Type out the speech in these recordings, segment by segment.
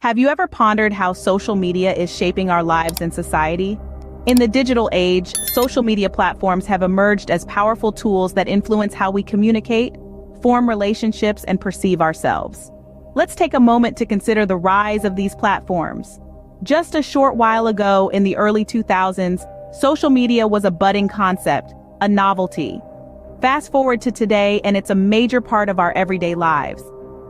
Have you ever pondered how social media is shaping our lives and society? In the digital age, social media platforms have emerged as powerful tools that influence how we communicate, form relationships, and perceive ourselves. Let's take a moment to consider the rise of these platforms. Just a short while ago, in the early 2000s, social media was a budding concept, a novelty. Fast forward to today, and it's a major part of our everyday lives.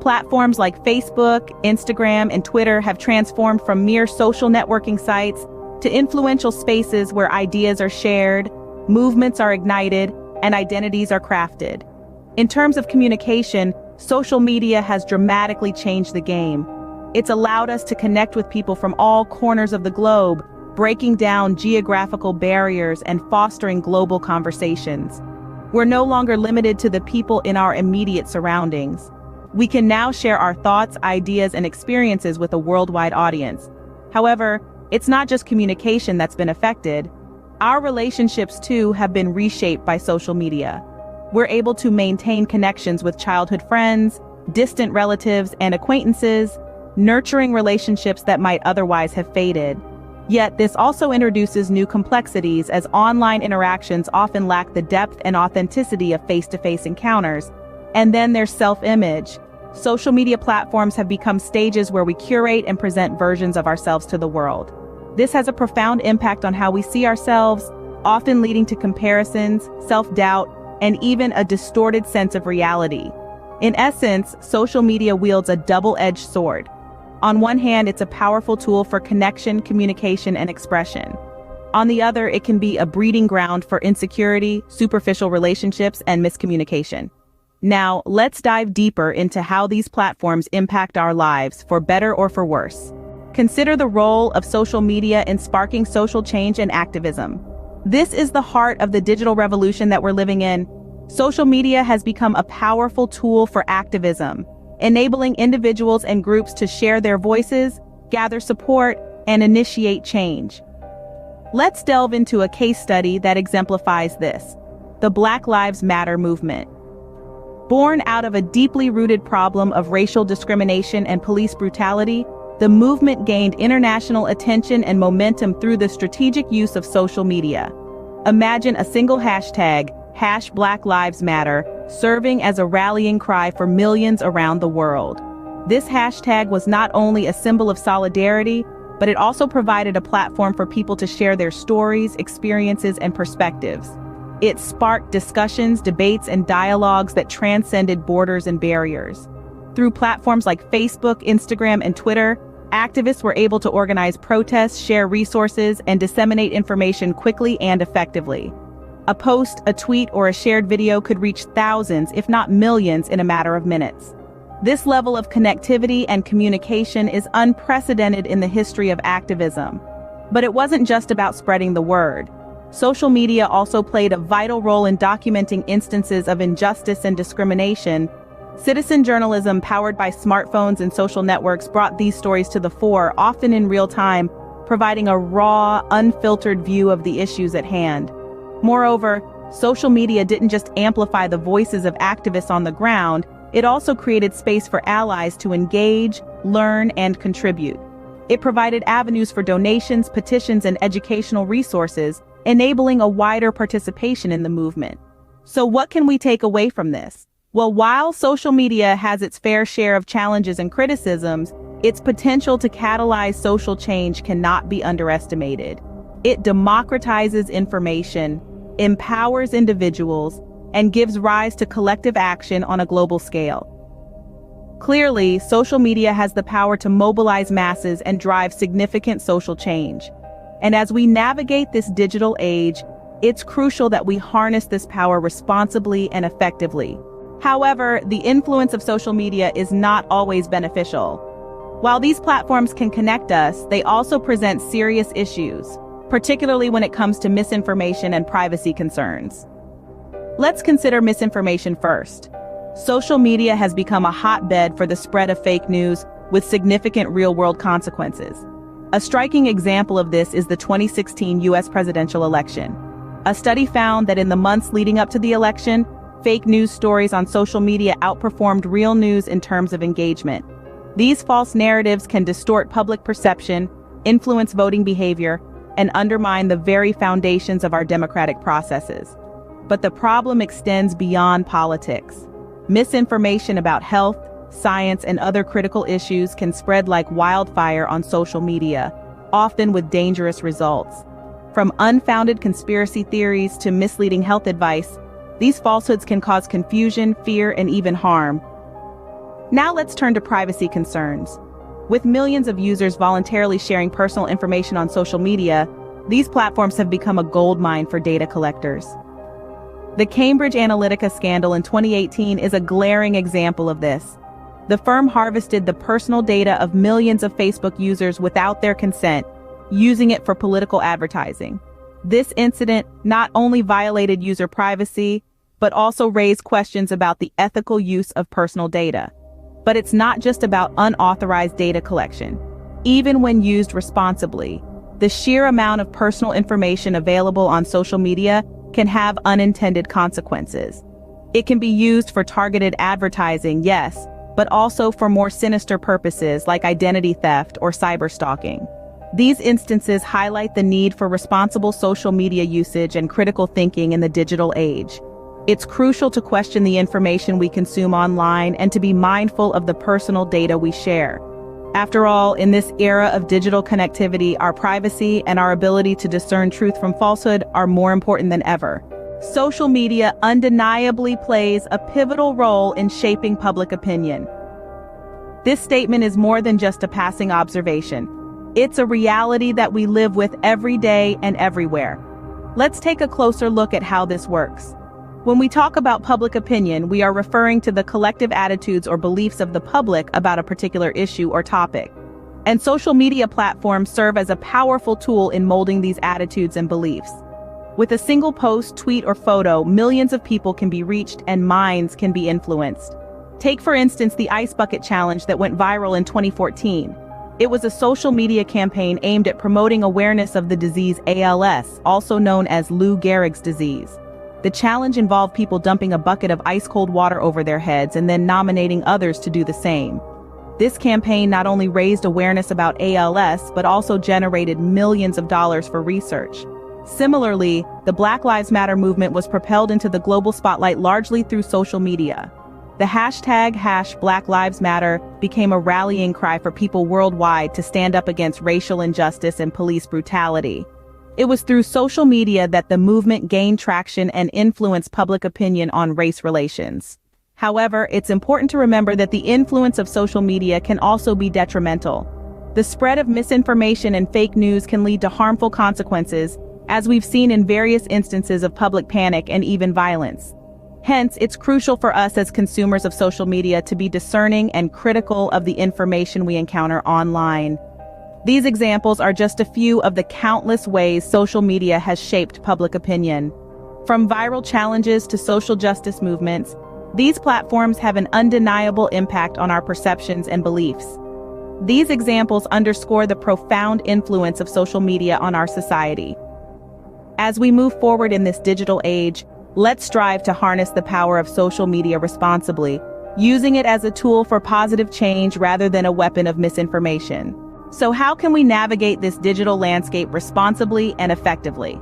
Platforms like Facebook, Instagram, and Twitter have transformed from mere social networking sites to influential spaces where ideas are shared, movements are ignited, and identities are crafted. In terms of communication, social media has dramatically changed the game. It's allowed us to connect with people from all corners of the globe, breaking down geographical barriers and fostering global conversations. We're no longer limited to the people in our immediate surroundings. We can now share our thoughts, ideas, and experiences with a worldwide audience. However, it's not just communication that's been affected. Our relationships, too, have been reshaped by social media. We're able to maintain connections with childhood friends, distant relatives, and acquaintances, nurturing relationships that might otherwise have faded. Yet, this also introduces new complexities, as online interactions often lack the depth and authenticity of face-to-face encounters. And then there's self-image. Social media platforms have become stages where we curate and present versions of ourselves to the world. This has a profound impact on how we see ourselves, often leading to comparisons, self-doubt, and even a distorted sense of reality. In essence, social media wields a double-edged sword. On one hand, it's a powerful tool for connection, communication, and expression. On the other, it can be a breeding ground for insecurity, superficial relationships, and miscommunication. Now, let's dive deeper into how these platforms impact our lives, for better or for worse. Consider the role of social media in sparking social change and activism. This is the heart of the digital revolution that we're living in. Social media has become a powerful tool for activism, enabling individuals and groups to share their voices, gather support, and initiate change. Let's delve into a case study that exemplifies this: the Black Lives Matter movement. Born out of a deeply rooted problem of racial discrimination and police brutality, the movement gained international attention and momentum through the strategic use of social media. Imagine a single hashtag, #BlackLivesMatter, serving as a rallying cry for millions around the world. This hashtag was not only a symbol of solidarity, but it also provided a platform for people to share their stories, experiences, and perspectives. It sparked discussions, debates, and dialogues that transcended borders and barriers. Through platforms like Facebook, Instagram, and Twitter, activists were able to organize protests, share resources, and disseminate information quickly and effectively. A post, a tweet, or a shared video could reach thousands, if not millions, in a matter of minutes. This level of connectivity and communication is unprecedented in the history of activism. But it wasn't just about spreading the word. Social media also played a vital role in documenting instances of injustice and discrimination. Citizen journalism powered by smartphones and social networks brought these stories to the fore, often in real time, providing a raw, unfiltered view of the issues at hand. Moreover, social media didn't just amplify the voices of activists on the ground, it also created space for allies to engage, learn, and contribute. It provided avenues for donations, petitions, and educational resources, enabling a wider participation in the movement. So what can we take away from this? Well, while social media has its fair share of challenges and criticisms, its potential to catalyze social change cannot be underestimated. It democratizes information, empowers individuals, and gives rise to collective action on a global scale. Clearly, social media has the power to mobilize masses and drive significant social change. And as we navigate this digital age, it's crucial that we harness this power responsibly and effectively. However, the influence of social media is not always beneficial. While these platforms can connect us, they also present serious issues, particularly when it comes to misinformation and privacy concerns. Let's consider misinformation first. Social media has become a hotbed for the spread of fake news with significant real-world consequences. A striking example of this is the 2016 U.S. presidential election. A study found that in the months leading up to the election, fake news stories on social media outperformed real news in terms of engagement. These false narratives can distort public perception, influence voting behavior, and undermine the very foundations of our democratic processes. But the problem extends beyond politics. Misinformation about health, science, and other critical issues can spread like wildfire on social media, often with dangerous results. From unfounded conspiracy theories to misleading health advice, these falsehoods can cause confusion, fear, and even harm. Now let's turn to privacy concerns. With millions of users voluntarily sharing personal information on social media, these platforms have become a goldmine for data collectors. The Cambridge Analytica scandal in 2018 is a glaring example of this. The firm harvested the personal data of millions of Facebook users without their consent, using it for political advertising. This incident not only violated user privacy, but also raised questions about the ethical use of personal data. But it's not just about unauthorized data collection. Even when used responsibly, the sheer amount of personal information available on social media can have unintended consequences. It can be used for targeted advertising, yes, but also for more sinister purposes like identity theft or cyberstalking. These instances highlight the need for responsible social media usage and critical thinking in the digital age. It's crucial to question the information we consume online and to be mindful of the personal data we share. After all, in this era of digital connectivity, our privacy and our ability to discern truth from falsehood are more important than ever. Social media undeniably plays a pivotal role in shaping public opinion. This statement is more than just a passing observation. It's a reality that we live with every day and everywhere. Let's take a closer look at how this works. When we talk about public opinion, we are referring to the collective attitudes or beliefs of the public about a particular issue or topic. And social media platforms serve as a powerful tool in molding these attitudes and beliefs. With a single post, tweet, or photo, millions of people can be reached and minds can be influenced. Take, for instance, the Ice Bucket Challenge that went viral in 2014. It was a social media campaign aimed at promoting awareness of the disease ALS, also known as Lou Gehrig's disease. The challenge involved people dumping a bucket of ice-cold water over their heads and then nominating others to do the same. This campaign not only raised awareness about ALS, but also generated millions of dollars for research. Similarly, the Black Lives Matter movement was propelled into the global spotlight largely through social media. The hashtag #BlackLivesMatter became a rallying cry for people worldwide to stand up against racial injustice and police brutality. It was through social media that the movement gained traction and influenced public opinion on race relations. However, it's important to remember that the influence of social media can also be detrimental. The spread of misinformation and fake news can lead to harmful consequences, as we've seen in various instances of public panic and even violence. Hence, it's crucial for us as consumers of social media to be discerning and critical of the information we encounter online. These examples are just a few of the countless ways social media has shaped public opinion. From viral challenges to social justice movements, these platforms have an undeniable impact on our perceptions and beliefs. These examples underscore the profound influence of social media on our society. As we move forward in this digital age, let's strive to harness the power of social media responsibly, using it as a tool for positive change rather than a weapon of misinformation. So how can we navigate this digital landscape responsibly and effectively?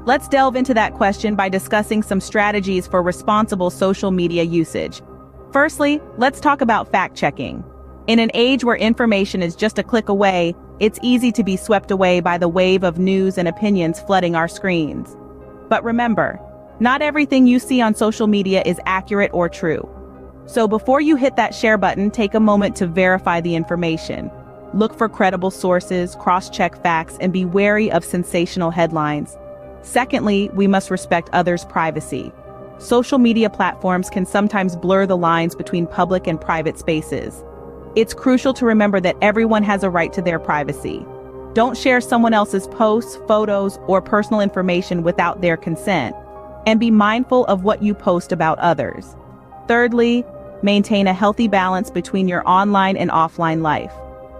Let's delve into that question by discussing some strategies for responsible social media usage. Firstly, let's talk about fact-checking. In an age where information is just a click away, it's easy to be swept away by the wave of news and opinions flooding our screens. But remember, not everything you see on social media is accurate or true. So before you hit that share button, take a moment to verify the information. Look for credible sources, cross-check facts, and be wary of sensational headlines. Secondly, we must respect others' privacy. Social media platforms can sometimes blur the lines between public and private spaces. It's crucial to remember that everyone has a right to their privacy. Don't share someone else's posts, photos, or personal information without their consent. And be mindful of what you post about others. Thirdly, maintain a healthy balance between your online and offline life.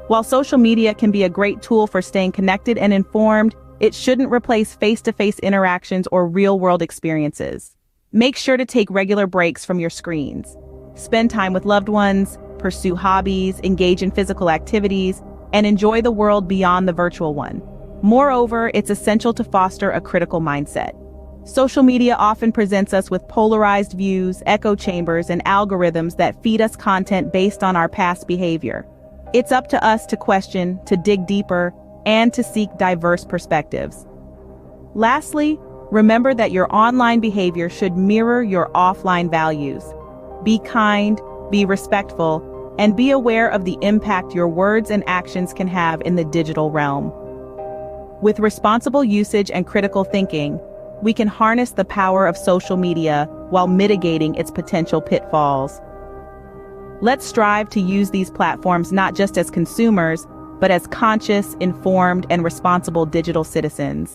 While social media can be a great tool for staying connected and informed, it shouldn't replace face-to-face interactions or real-world experiences. Make sure to take regular breaks from your screens. Spend time with loved ones, pursue hobbies, engage in physical activities, and enjoy the world beyond the virtual one. Moreover, it's essential to foster a critical mindset. Social media often presents us with polarized views, echo chambers, and algorithms that feed us content based on our past behavior. It's up to us to question, to dig deeper, and to seek diverse perspectives. Lastly, remember that your online behavior should mirror your offline values. Be kind, be respectful, and be aware of the impact your words and actions can have in the digital realm. With responsible usage and critical thinking, we can harness the power of social media while mitigating its potential pitfalls. Let's strive to use these platforms not just as consumers, but as conscious, informed, and responsible digital citizens.